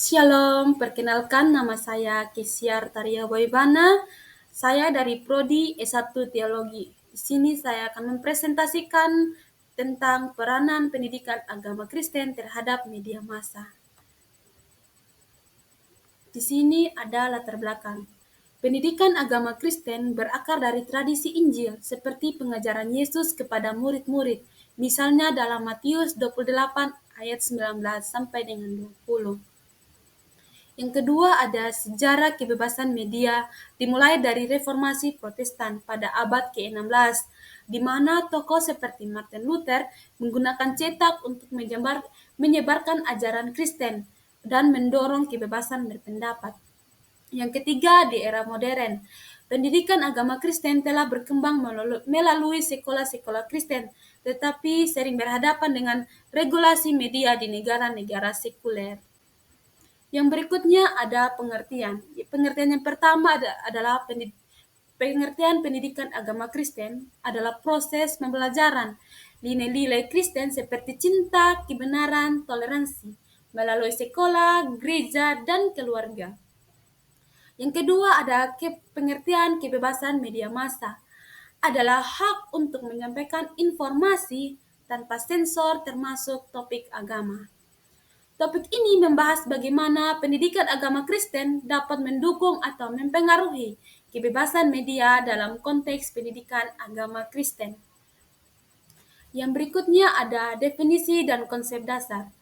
Shalom, perkenalkan nama saya Kesiar Taria Boybana. Saya dari Prodi S1 Teologi. Di sini saya akan mempresentasikan tentang peranan pendidikan agama Kristen terhadap media massa. Di sini ada latar belakang. Pendidikan agama Kristen berakar dari tradisi Injil seperti pengajaran Yesus kepada murid-murid, misalnya dalam Matius 28 ayat 19 sampai dengan 20. Yang kedua ada sejarah kebebasan media dimulai dari reformasi Protestan pada abad ke-16, di mana tokoh seperti Martin Luther menggunakan cetak untuk menyebarkan ajaran Kristen dan mendorong kebebasan berpendapat. Yang ketiga, di era modern, pendidikan agama Kristen telah berkembang melalui sekolah-sekolah Kristen, tetapi sering berhadapan dengan regulasi media di negara-negara sekuler. Yang berikutnya ada pengertian. Pengertian yang pertama adalah pengertian pendidikan agama Kristen adalah proses pembelajaran nilai-nilai Kristen seperti cinta, kebenaran, toleransi melalui sekolah, gereja, dan keluarga. Yang kedua ada pengertian kebebasan media massa adalah hak untuk menyampaikan informasi tanpa sensor termasuk topik agama. Topik ini membahas bagaimana pendidikan agama Kristen dapat mendukung atau mempengaruhi kebebasan media dalam konteks pendidikan agama Kristen. Yang berikutnya ada definisi dan konsep dasar.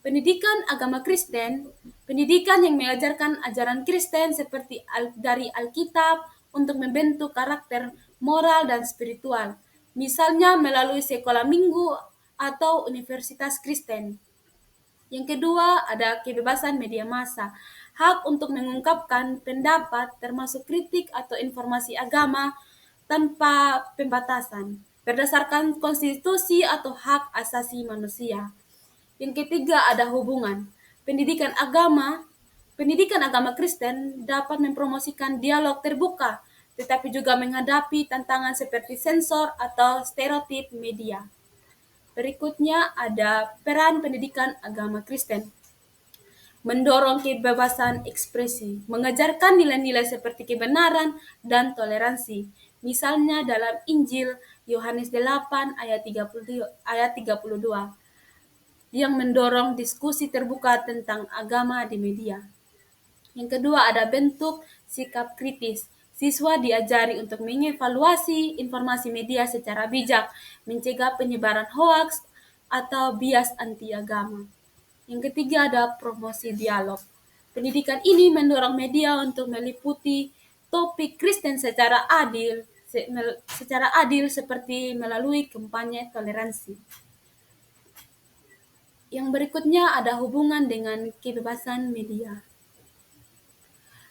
Pendidikan agama Kristen, pendidikan yang mengajarkan ajaran Kristen seperti dari Alkitab untuk membentuk karakter moral dan spiritual, misalnya melalui sekolah minggu atau universitas Kristen. Yang kedua, ada kebebasan media massa, hak untuk mengungkapkan pendapat termasuk kritik atau informasi agama tanpa pembatasan, berdasarkan konstitusi atau hak asasi manusia. Yang ketiga, ada hubungan. Pendidikan agama Kristen dapat mempromosikan dialog terbuka, tetapi juga menghadapi tantangan seperti sensor atau stereotip media. Berikutnya ada peran pendidikan agama Kristen. Mendorong kebebasan ekspresi, mengajarkan nilai-nilai seperti kebenaran dan toleransi. Misalnya dalam Injil Yohanes 8 ayat 32 yang mendorong diskusi terbuka tentang agama di media. Yang kedua ada bentuk sikap kritis. Siswa diajari untuk mengevaluasi informasi media secara bijak, mencegah penyebaran hoaks atau bias anti-agama. Yang ketiga ada promosi dialog. Pendidikan ini mendorong media untuk meliputi topik Kristen secara adil seperti melalui kampanye toleransi. Yang berikutnya ada hubungan dengan kebebasan media.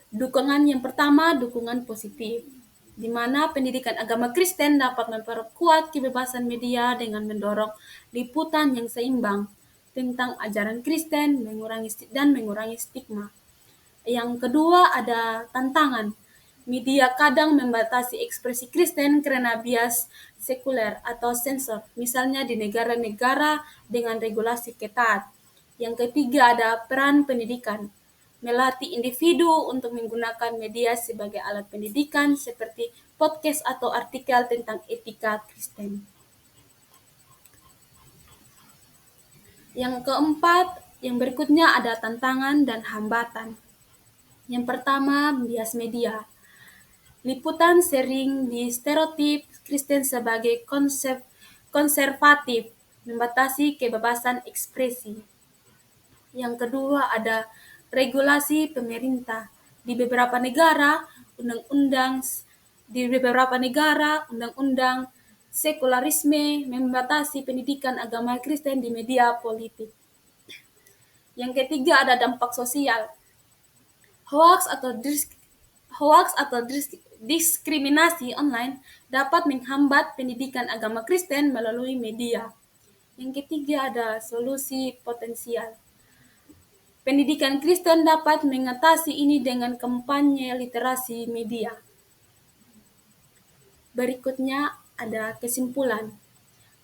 Dukungan yang pertama, dukungan positif, di mana pendidikan agama Kristen dapat memperkuat kebebasan media dengan mendorong liputan yang seimbang tentang ajaran Kristen mengurangi stigma. Yang kedua ada tantangan. Media kadang membatasi ekspresi Kristen karena bias sekuler atau sensor, misalnya di negara-negara dengan regulasi ketat. Yang ketiga ada peran pendidikan, melatih individu untuk menggunakan media sebagai alat pendidikan seperti podcast atau artikel tentang etika Kristen. Yang keempat, yang berikutnya ada tantangan dan hambatan. Yang pertama, bias media. Liputan sering distereotip Kristen sebagai konservatif, membatasi kebebasan ekspresi. Yang kedua ada regulasi pemerintah. Di beberapa negara, undang-undang sekularisme membatasi pendidikan agama Kristen di media politik. Yang ketiga ada dampak sosial. Hoax atau diskriminasi online dapat menghambat pendidikan agama Kristen melalui media. Yang ketiga ada solusi potensial. Pendidikan Kristen dapat mengatasi ini dengan kampanye literasi media. Berikutnya ada kesimpulan.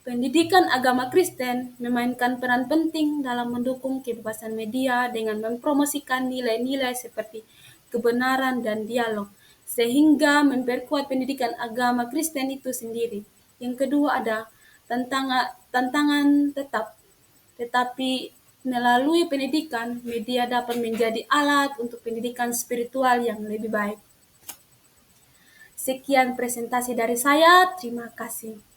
Pendidikan agama Kristen memainkan peran penting dalam mendukung kebebasan media dengan mempromosikan nilai-nilai seperti kebenaran dan dialog, sehingga memperkuat pendidikan agama Kristen itu sendiri. Yang kedua ada tantangan tetap, tetapi melalui pendidikan, media dapat menjadi alat untuk pendidikan spiritual yang lebih baik. Sekian presentasi dari saya, terima kasih.